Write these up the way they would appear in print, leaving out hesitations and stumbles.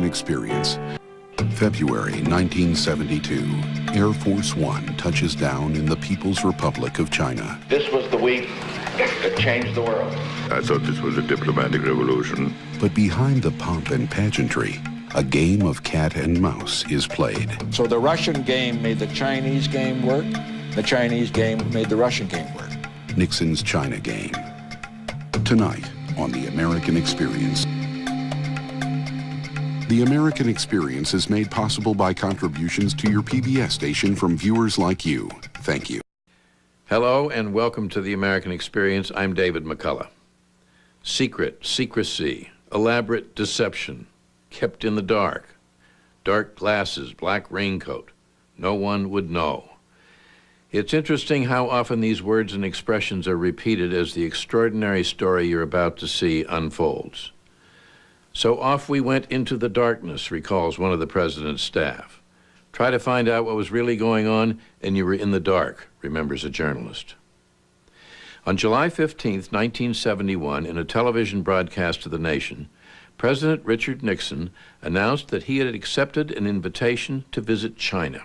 Experience. February 1972, Air Force One touches down in the People's Republic of China. This was the week that changed the world. I thought this was a diplomatic revolution. But behind the pomp and pageantry, a game of cat and mouse is played. So the Russian game made the Chinese game work. The Chinese game made the Russian game work. Nixon's China game. Tonight on The American Experience. The American Experience is made possible by contributions to your PBS station from viewers like you. Thank you. Hello and welcome to The American Experience. I'm David McCullough. Secrecy, elaborate deception, kept in the dark, dark glasses, black raincoat. No one would know. It's interesting how often these words and expressions are repeated as the extraordinary story you're about to see unfolds. So off we went into the darkness, recalls one of the president's staff. Try to find out what was really going on, and you were in the dark, remembers a journalist. On July 15th, 1971, in a television broadcast to the nation, President Richard Nixon announced that he had accepted an invitation to visit China.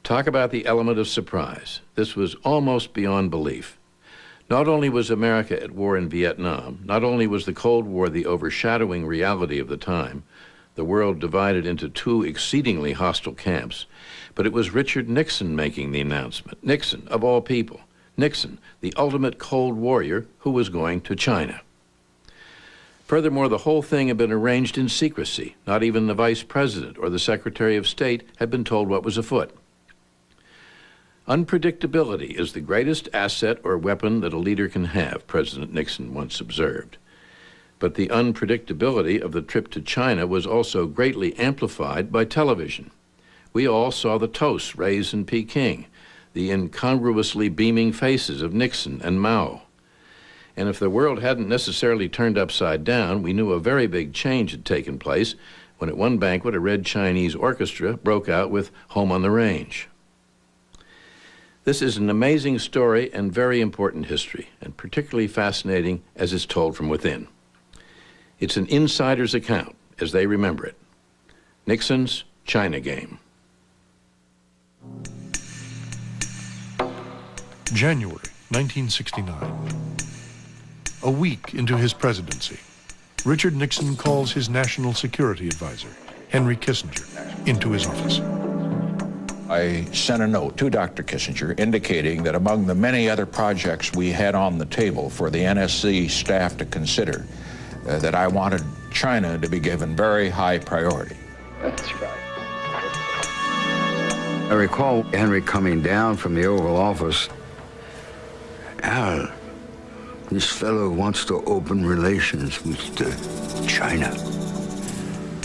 Talk about the element of surprise. This was almost beyond belief. Not only was America at war in Vietnam, not only was the Cold War the overshadowing reality of the time, the world divided into two exceedingly hostile camps, but it was Richard Nixon making the announcement. Nixon, of all people. Nixon, the ultimate Cold Warrior who was going to China. Furthermore, the whole thing had been arranged in secrecy. Not even the Vice President or the Secretary of State had been told what was afoot. Unpredictability is the greatest asset or weapon that a leader can have, President Nixon once observed. But the unpredictability of the trip to China was also greatly amplified by television. We all saw the toasts raised in Peking, the incongruously beaming faces of Nixon and Mao. And if the world hadn't necessarily turned upside down, we knew a very big change had taken place when at one banquet a Red Chinese orchestra broke out with Home on the Range. This is an amazing story and very important history, and particularly fascinating as it's told from within. It's an insider's account, as they remember it. Nixon's China game. January 1969. A week into his presidency, Richard Nixon calls his national security advisor, Henry Kissinger, into his office. I sent a note to Dr. Kissinger indicating that among the many other projects we had on the table for the NSC staff to consider, that I wanted China to be given very high priority. That's right. I recall Henry coming down from the Oval Office. Al, this fellow wants to open relations with China.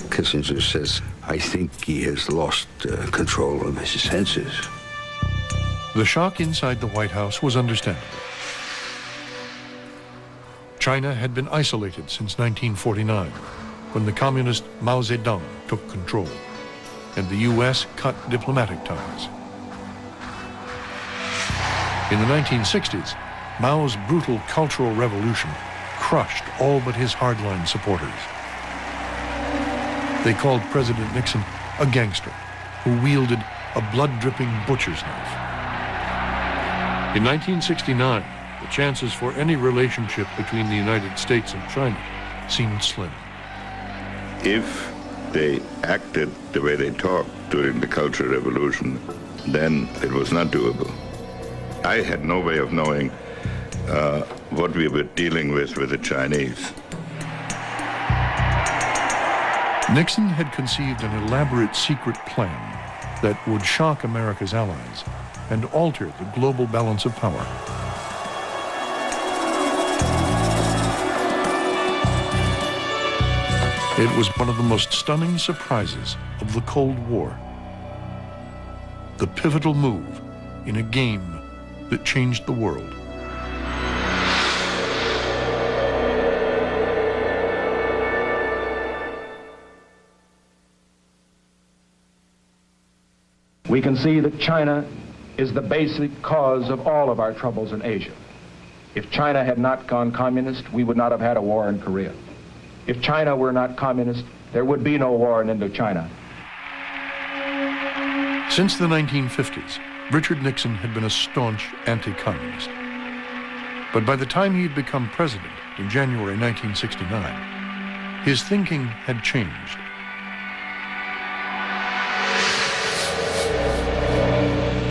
Kissinger says, I think he has lost control of his senses. The shock inside the White House was understandable. China had been isolated since 1949, when the communist Mao Zedong took control, and the U.S. cut diplomatic ties. In the 1960s, Mao's brutal cultural revolution crushed all but his hardline supporters. They called President Nixon a gangster who wielded a blood-dripping butcher's knife. In 1969, the chances for any relationship between the United States and China seemed slim. If they acted the way they talked during the Cultural Revolution, then it was not doable. I had no way of knowing what we were dealing with the Chinese. Nixon had conceived an elaborate secret plan that would shock America's allies and alter the global balance of power. It was one of the most stunning surprises of the Cold War. The pivotal move in a game that changed the world. We can see that China is the basic cause of all of our troubles in Asia. If China had not gone communist, we would not have had a war in Korea. If China were not communist, there would be no war in Indochina. Since the 1950s, Richard Nixon had been a staunch anti-communist. But by the time he had become president in January 1969, his thinking had changed.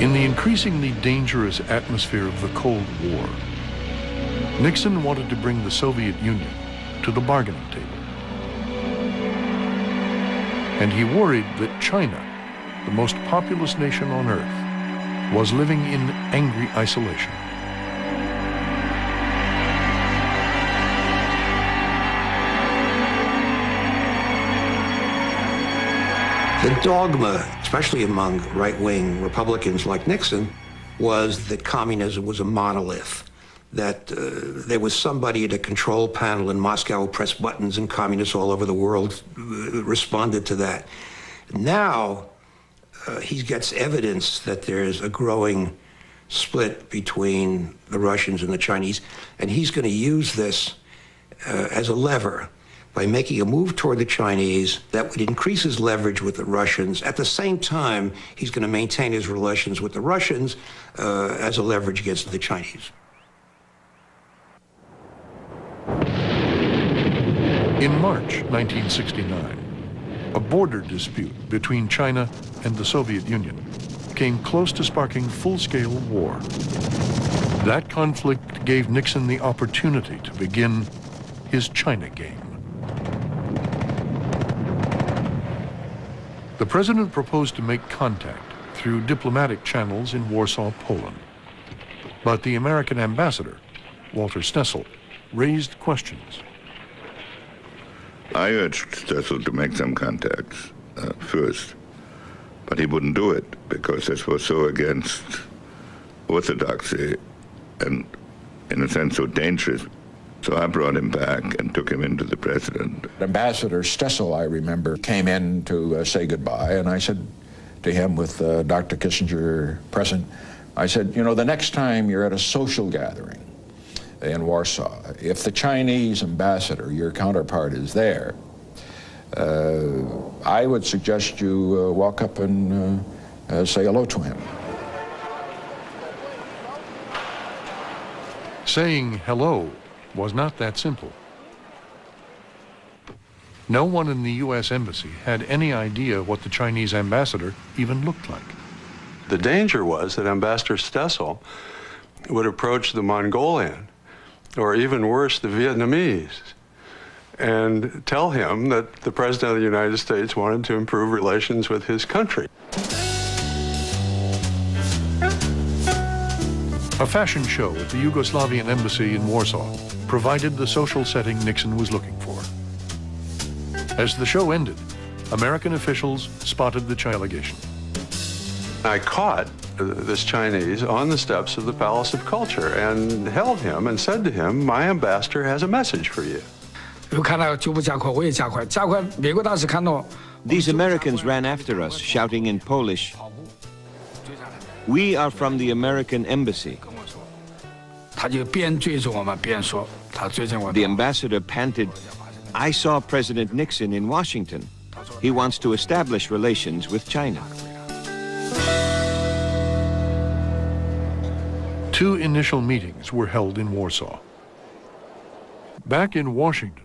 In the increasingly dangerous atmosphere of the Cold War, Nixon wanted to bring the Soviet Union to the bargaining table. And he worried that China, the most populous nation on Earth, was living in angry isolation. The dogma, especially among right-wing Republicans like Nixon, was that communism was a monolith, that there was somebody at a control panel in Moscow who pressed buttons and communists all over the world responded to that. Now, he gets evidence that there's a growing split between the Russians and the Chinese, and he's going to use this as a lever by making a move toward the Chinese that would increase his leverage with the Russians. At the same time, he's going to maintain his relations with the Russians as a leverage against the Chinese. In March 1969, a border dispute between China and the Soviet Union came close to sparking full-scale war. That conflict gave Nixon the opportunity to begin his China game. The president proposed to make contact through diplomatic channels in Warsaw, Poland. But the American ambassador, Walter Stessel, raised questions. I urged Stessel to make some contacts first, but he wouldn't do it because this was so against orthodoxy and, in a sense, so dangerous. So I brought him back and took him into the president. Ambassador Stessel, I remember, came in to say goodbye, and I said to him with Dr. Kissinger present, I said, you know, the next time you're at a social gathering in Warsaw, if the Chinese ambassador, your counterpart, is there, I would suggest you walk up and say hello to him. Saying hello was not that simple. No one in the U.S. Embassy had any idea what the Chinese ambassador even looked like. The danger was that Ambassador Stessel would approach the Mongolian, or even worse, the Vietnamese, and tell him that the President of the United States wanted to improve relations with his country. A fashion show at the Yugoslavian embassy in Warsaw provided the social setting Nixon was looking for. As the show ended, American officials spotted the China delegation. I caught this Chinese on the steps of the Palace of Culture and held him and said to him, my ambassador has a message for you. These Americans ran after us, shouting in Polish, "We are from the American embassy." The ambassador panted, "I saw President Nixon in Washington. He wants to establish relations with China." Two initial meetings were held in Warsaw. Back in Washington,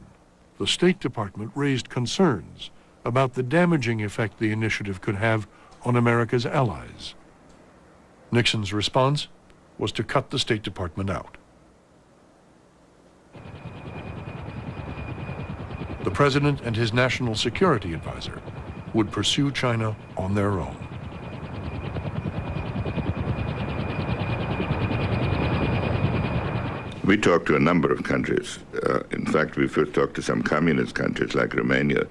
the State Department raised concerns about the damaging effect the initiative could have on America's allies. Nixon's response was to cut the State Department out. The president and his national security advisor would pursue China on their own. We talked to a number of countries. In fact, we first talked to some communist countries like Romania,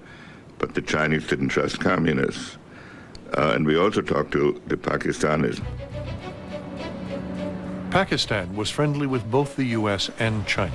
but the Chinese didn't trust communists. And we also talked to the Pakistanis. Pakistan was friendly with both the U.S. and China.